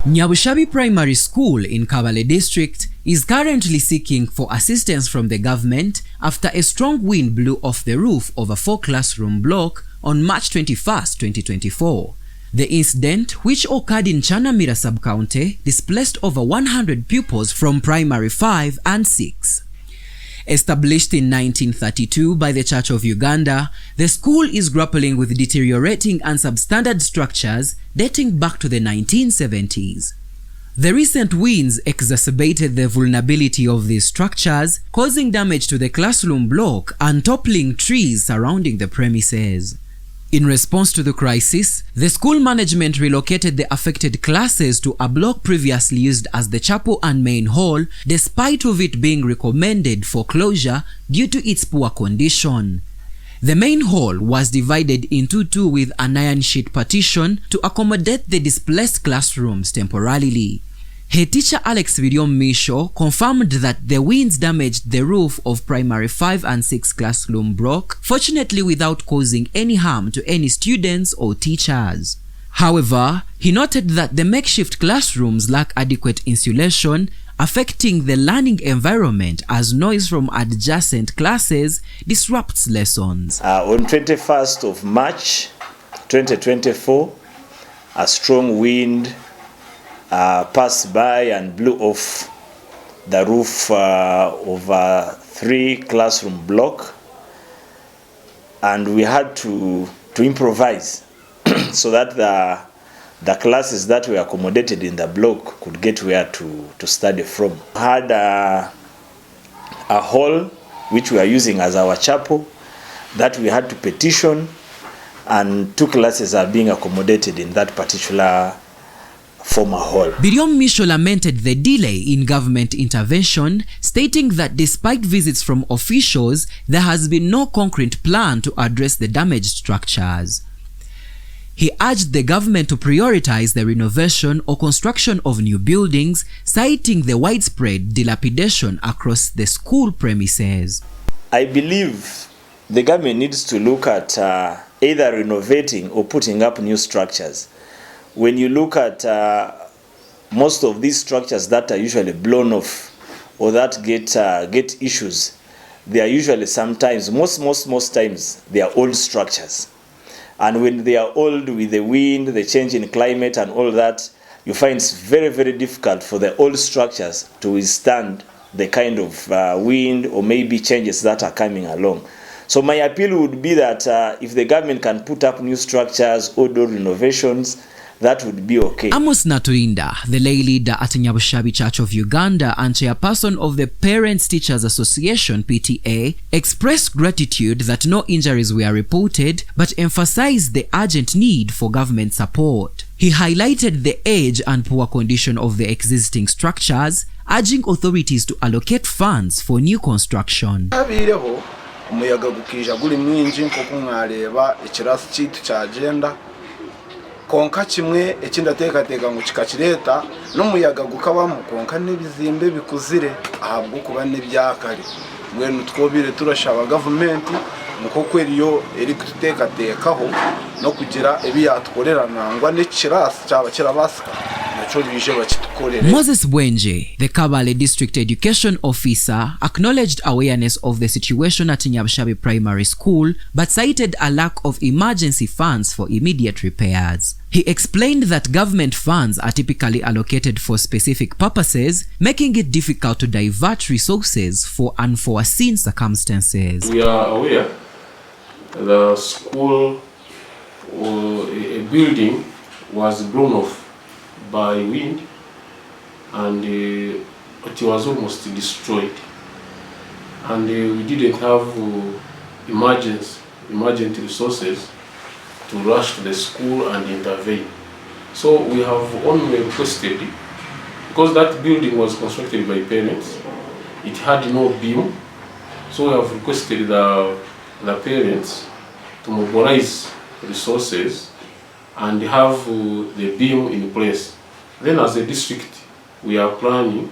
Nyabushabi Primary School in Kabale district is currently seeking for assistance from the government after a strong wind blew off the roof of a 4-classroom block on March 21, 2024. The incident, which occurred in Chanamira sub-county, displaced over 100 pupils from primary 5 and 6. Established in 1932 by the Church of Uganda, the school is grappling with deteriorating and substandard structures dating back to the 1970s. The recent winds exacerbated the vulnerability of these structures, causing damage to the classroom block and toppling trees surrounding the premises. In response to the crisis, the school management relocated the affected classes to a block previously used as the chapel and main hall, despite of it being recommended for closure due to its poor condition. The main hall was divided into two with an iron sheet partition to accommodate the displaced classrooms temporarily. Head teacher Alex Misho confirmed that the winds damaged the roof of primary 5 and 6 classroom block, fortunately without causing any harm to any students or teachers. However, he noted that the makeshift classrooms lack adequate insulation, affecting the learning environment as noise from adjacent classes disrupts lessons. On 21st of March 2024, a strong wind passed by and blew off the roof of a 3-classroom block, and we had to improvise so that the classes that were accommodated in the block could get where to study from. We had a hall which we are using as our chapel that we had to petition, and 2 classes are being accommodated in that particular former hall. Misho lamented the delay in government intervention, stating that despite visits from officials, there has been no concrete plan to address the damaged structures. He urged the government to prioritize the renovation or construction of new buildings, citing the widespread dilapidation across the school premises. I believe the government needs to look at either renovating or putting up new structures. When you look at most of these structures that are usually blown off or that get issues, they are usually sometimes, most times, they are old structures. And when they are old, with the wind, the change in climate and all that, you find it's very, very difficult for the old structures to withstand the kind of wind or maybe changes that are coming along. So my appeal would be that if the government can put up new structures or do renovations, that would be okay. Amos Natuinda, the lay leader at Nyabushabi Church of Uganda and chairperson of the Parents Teachers Association (PTA), expressed gratitude that no injuries were reported, but emphasized the urgent need for government support. He highlighted the age and poor condition of the existing structures, urging authorities to allocate funds for new construction. Umuyaga gukija guri mwinji nk'uko mwareba ikirasi cy'itu cyagenda konka kimwe ekindatekateka ngo kikakireta n'umuyaga gukabamo konka n'ibizimbe bikuzire ahabwo kuba n'ibyakari mwene twobire turashaba government muko kweriyo eri kutekatekaho no kugira ebiyatkorera nangwa n'ikirasi cyaba kirabasika. Moses Bwenje, the Kabale District Education Officer, acknowledged awareness of the situation at Nyabushabi Primary School, but cited a lack of emergency funds for immediate repairs. He explained that government funds are typically allocated for specific purposes, making it difficult to divert resources for unforeseen circumstances. We are aware the school a building was blown off by wind and it was almost destroyed, and we didn't have emergent resources to rush to the school and intervene. So we have only requested, because that building was constructed by parents, it had no beam, so we have requested the parents to mobilize resources and have the beam in place. Then as a district, we are planning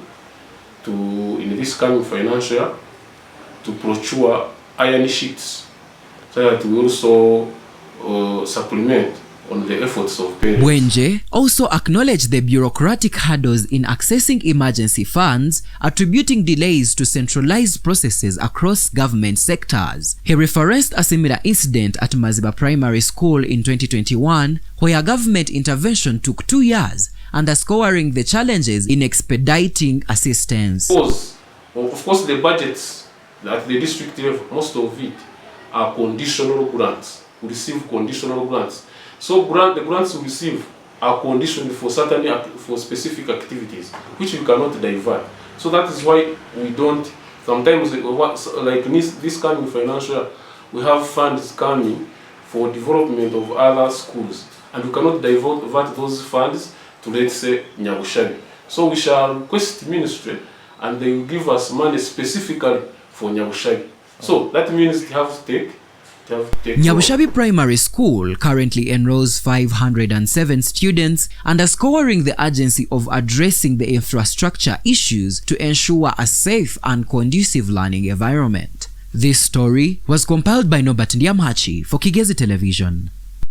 to, in this coming financial year, to procure iron sheets so that we also supplement on the efforts of parents. Wenje also acknowledged the bureaucratic hurdles in accessing emergency funds, attributing delays to centralized processes across government sectors. He referenced a similar incident at Maziba Primary School in 2021, where government intervention took 2 years, underscoring the challenges in expediting assistance. Of course, the budgets at the district level, most of it are conditional grants. We receive conditional grants. So the grants we receive are conditioned for specific activities, which we cannot divert. So that is why we don't, sometimes like this coming financial year, we have funds coming for development of other schools, and we cannot divert those funds to, let's say, Nyabushabi. So we shall request ministry, and they will give us money specifically for Nyabushabi. So that means they have to take Nyabushabi Primary School currently enrolls 507 students, underscoring the urgency of addressing the infrastructure issues to ensure a safe and conducive learning environment. This story was compiled by Norbert Ndiamhachi for Kigezi Television.